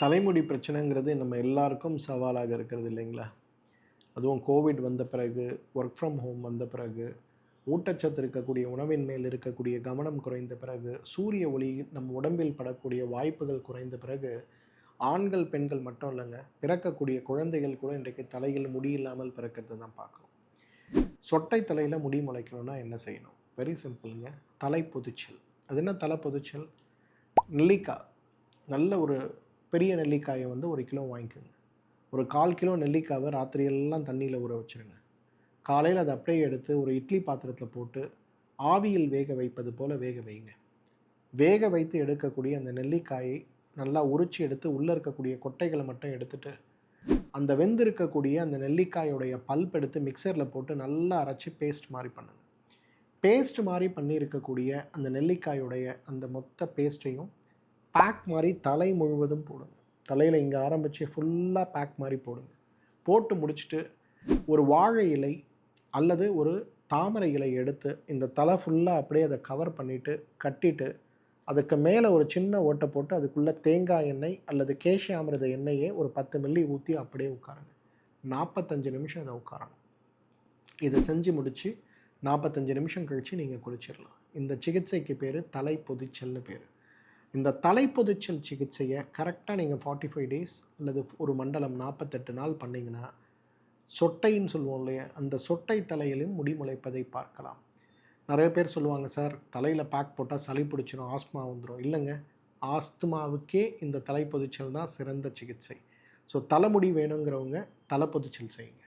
தலைமுடி பிரச்சனைங்கிறது நம்ம எல்லாருக்கும் சவாலாக இருக்கிறது இல்லைங்களா? அதுவும் கோவிட் வந்த பிறகு, ஒர்க் ஃப்ரம் ஹோம் வந்த பிறகு, ஊட்டச்சத்து இருக்கக்கூடிய உணவின் மேல் இருக்கக்கூடிய கவனம் குறைந்த பிறகு, சூரிய ஒளி நம் உடம்பில் படக்கூடிய வாய்ப்புகள் குறைந்த பிறகு, ஆண்கள், பெண்கள் மட்டும் இல்லங்க, பிறக்கக்கூடிய குழந்தைகள் கூட இன்றைக்கு தலையில் முடி இல்லாமல் பிறக்கிறத தான் பார்க்குறோம். சொட்டை தலையில முடி முளைக்கணும்னா என்ன செய்யணும்? வெரி சிம்பிள்ங்க. தலை பொதிச்சல். அது என்ன தலை பொதிச்சல்? நெல்லிக்காய். நல்ல ஒரு பெரிய நெல்லிக்காயை வந்து 1 கிலோ வாங்கிக்கோங்க. ஒரு 1/4 கிலோ நெல்லிக்காவை ராத்திரியெல்லாம் தண்ணியில் ஊற வச்சுருங்க. காலையில் அதை அப்படியே எடுத்து ஒரு இட்லி பாத்திரத்தில் போட்டு ஆவியில் வேக வைப்பது போல் வேக வைங்க. வேக வைத்து எடுக்கக்கூடிய அந்த நெல்லிக்காயை நல்லா உரித்து எடுத்து உள்ளே இருக்கக்கூடிய கொட்டைகளை மட்டும் எடுத்துட்டு அந்த வெந்திருக்கக்கூடிய அந்த நெல்லிக்காயோடைய பல்ப் எடுத்து மிக்சரில் போட்டு நல்லா அரைச்சி பேஸ்ட் மாதிரி பண்ணுங்கள். பேஸ்ட் மாதிரி பண்ணியிருக்கக்கூடிய அந்த நெல்லிக்காயோடைய அந்த மொத்த பேஸ்ட்டையும் பேக் மாதிரி தலை முழுவதும் போடுங்க. தலையில் இங்கே ஆரம்பித்து ஃபுல்லாக பேக் மாதிரி போடுங்க. போட்டு முடிச்சுட்டு ஒரு வாழை இலை அல்லது ஒரு தாமரை இலை எடுத்து இந்த தலை ஃபுல்லாக அப்படியே அதை கவர் பண்ணிவிட்டு கட்டிட்டு அதுக்கு மேலே ஒரு சின்ன ஓட்டை போட்டு அதுக்குள்ளே தேங்காய் எண்ணெய் அல்லது கேஷாமிருத எண்ணெயே ஒரு 10 மில்லி ஊற்றி அப்படியே உட்காருங்க. 45 நிமிஷம் இதை உட்காரணும். இதை செஞ்சு முடித்து 45 நிமிஷம் கழித்து நீங்கள் குளிச்சிடலாம். இந்த சிகிச்சைக்கு பேர் தலை பொதிச்சல்னு பேர். இந்த தலை பொதிச்சல் சிகிச்சையை கரெக்டாக நீங்கள் 45 டேஸ் அல்லது ஒரு மண்டலம் 48 நாள் பண்ணிங்கன்னா சொட்டைன்னு சொல்லுவோம் இல்லையா, அந்த சொட்டை தலையிலும் முடி முளைப்பதை பார்க்கலாம். நிறைய பேர் சொல்லுவாங்க, சார் தலையில் பேக் போட்டால் சளி பிடிச்சிரும், ஆஸ்மா வந்துடும். இல்லைங்க, ஆஸ்துமாவுக்கே இந்த தலை பொதிச்சல் தான் சிறந்த சிகிச்சை. ஸோ தலைமுடி வேணுங்கிறவங்க தலை பொதிச்சல் செய்யுங்க.